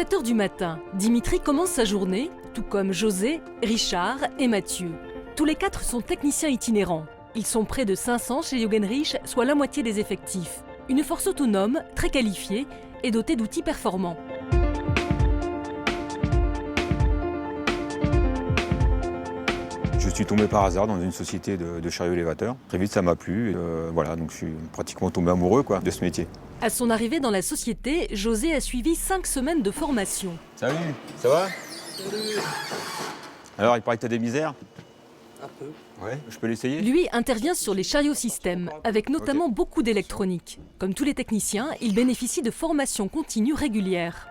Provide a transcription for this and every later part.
7 heures du matin, Dimitri commence sa journée, tout comme José, Richard et Mathieu. Tous les 4 sont techniciens itinérants. Ils sont près de 500 chez Jugendreich, soit la moitié des effectifs. Une force autonome, très qualifiée et dotée d'outils performants. Je suis tombé par hasard dans une société de chariot élévateur. Très vite, ça m'a plu. Voilà, donc je suis pratiquement tombé amoureux de ce métier. À son arrivée dans la société, José a suivi 5 semaines de formation. Salut, ça va? Salut. Alors, il paraît que t'as des misères? Un peu. Ouais, je peux l'essayer? Lui intervient sur les chariots systèmes, avec notamment beaucoup d'électronique. Comme tous les techniciens, il bénéficie de formations continues régulières.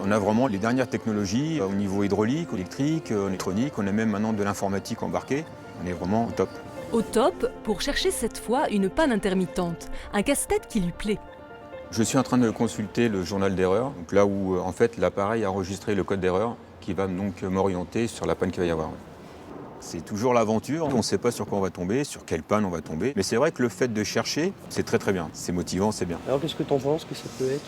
On a vraiment les dernières technologies au niveau hydraulique, électrique, électronique. On a même maintenant de l'informatique embarquée. On est vraiment au top. Au top, pour chercher cette fois une panne intermittente, un casse-tête qui lui plaît. Je suis en train de consulter le journal d'erreur, donc là où en fait l'appareil a enregistré le code d'erreur qui va donc m'orienter sur la panne qu'il va y avoir. C'est toujours l'aventure, on ne sait pas sur quoi on va tomber, sur quelle panne on va tomber. Mais c'est vrai que le fait de chercher, c'est très bien, c'est motivant, c'est bien. Alors qu'est-ce que tu en penses que ça peut être?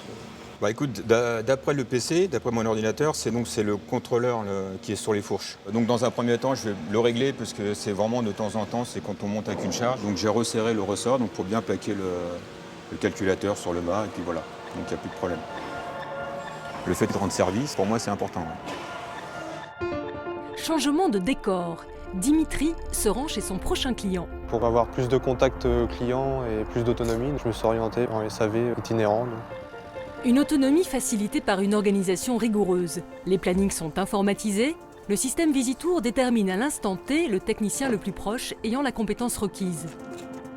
Bah écoute, d'après le PC, d'après mon ordinateur, c'est le contrôleur qui est sur les fourches. Donc dans un premier temps, je vais le régler parce que c'est vraiment de temps en temps, c'est quand on monte avec une charge. Donc j'ai resserré le ressort pour bien plaquer le calculateur sur le mât et puis voilà, donc il n'y a plus de problème. Le fait de rendre service, pour moi, c'est important. Changement de décor. Dimitri se rend chez son prochain client. Pour avoir plus de contacts clients et plus d'autonomie, je me suis orienté en SAV itinérant. Une autonomie facilitée par une organisation rigoureuse. Les plannings sont informatisés. Le système Visitour détermine à l'instant T le technicien le plus proche ayant la compétence requise.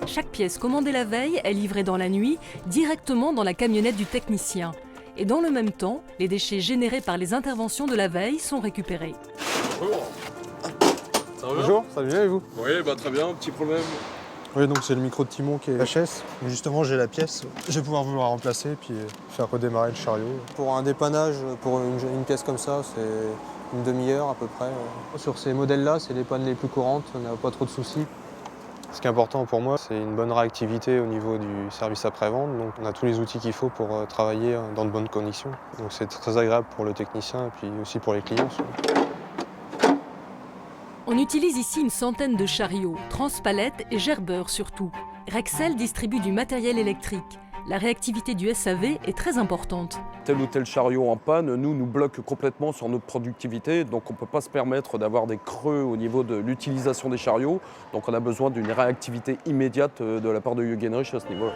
Chaque pièce commandée la veille est livrée dans la nuit directement dans la camionnette du technicien. Et dans le même temps, les déchets générés par les interventions de la veille sont récupérés. Bonjour. Ça va bien? Bonjour, ça va bien et vous? Oui, très bien, petit problème. Oui, donc c'est le micro de timon qui est HS. Justement, j'ai la pièce. Je vais pouvoir vous la remplacer puis faire redémarrer le chariot. Pour un dépannage, pour une pièce comme ça, c'est une demi-heure à peu près. Sur ces modèles-là, c'est les pannes les plus courantes, on n'a pas trop de soucis. Ce qui est important pour moi, c'est une bonne réactivité au niveau du service après-vente. Donc on a tous les outils qu'il faut pour travailler dans de bonnes conditions. Donc c'est très agréable pour le technicien et puis aussi pour les clients. On utilise ici une centaine de chariots, transpalettes et gerbeurs surtout. Rexel distribue du matériel électrique. La réactivité du SAV est très importante. Tel ou tel chariot en panne, nous bloque complètement sur notre productivité. Donc on ne peut pas se permettre d'avoir des creux au niveau de l'utilisation des chariots. Donc on a besoin d'une réactivité immédiate de la part de Jugendreich à ce niveau-là.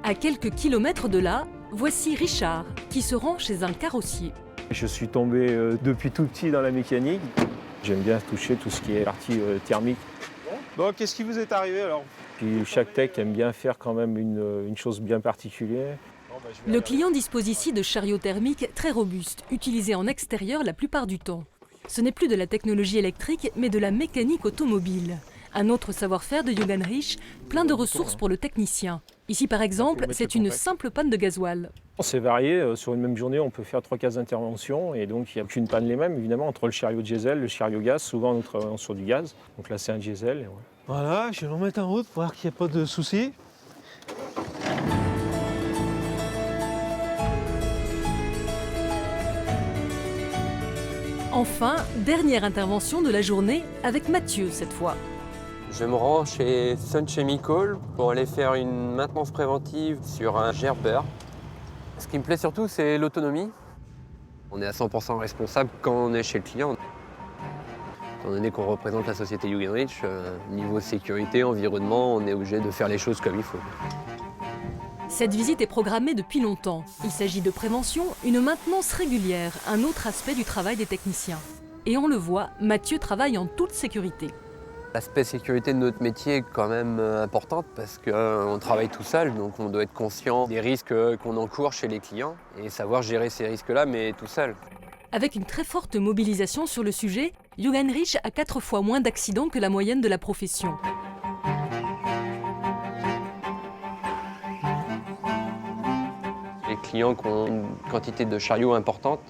À quelques kilomètres de là, voici Richard qui se rend chez un carrossier. Je suis tombé depuis tout petit dans la mécanique. J'aime bien toucher tout ce qui est partie thermique. Bon, qu'est-ce qui vous est arrivé alors? Puis chaque tech aime bien faire quand même une chose bien particulière. Le client dispose ici de chariots thermiques très robustes, utilisés en extérieur la plupart du temps. Ce n'est plus de la technologie électrique, mais de la mécanique automobile. Un autre savoir-faire de Jugendreich, plein de ressources pour le technicien. Ici par exemple, c'est une simple panne de gasoil. C'est varié, sur une même journée on peut faire 3 cases d'intervention et donc il n'y a qu'une panne les mêmes évidemment entre le chariot diesel et le chariot gaz, souvent nous travaillons sur du gaz. Donc là c'est un diesel. Et voilà, je vais le remettre en route pour voir qu'il n'y a pas de soucis. Enfin, dernière intervention de la journée avec Mathieu cette fois. Je me rends chez Sun Chemical pour aller faire une maintenance préventive sur un gerbeur. Ce qui me plaît surtout, c'est l'autonomie. On est à 100% responsable quand on est chez le client. Étant donné qu'on représente la société Jugendreich, niveau sécurité, environnement, on est obligé de faire les choses comme il faut. Cette visite est programmée depuis longtemps. Il s'agit de prévention, une maintenance régulière, un autre aspect du travail des techniciens. Et on le voit, Mathieu travaille en toute sécurité. L'aspect sécurité de notre métier est quand même important parce qu'on travaille tout seul, donc on doit être conscient des risques qu'on encourt chez les clients et savoir gérer ces risques-là, mais tout seul. Avec une très forte mobilisation sur le sujet, Jugendreich a 4 fois moins d'accidents que la moyenne de la profession. Les clients qui ont une quantité de chariots importante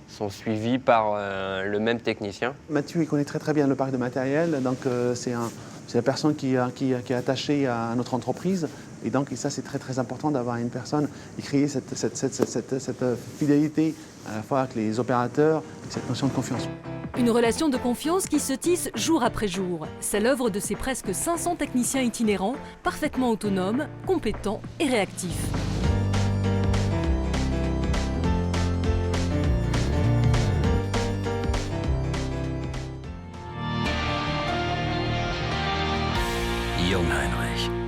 sont suivis par le même technicien. Mathieu, il connaît très bien le parc de matériel, donc c'est un c'est la personne qui est attachée à notre entreprise. Et donc, ça, c'est très, très important d'avoir une personne et créer cette fidélité à la fois avec les opérateurs et cette notion de confiance. Une relation de confiance qui se tisse jour après jour. C'est l'œuvre de ces presque 500 techniciens itinérants, parfaitement autonomes, compétents et réactifs. Jungheinrich.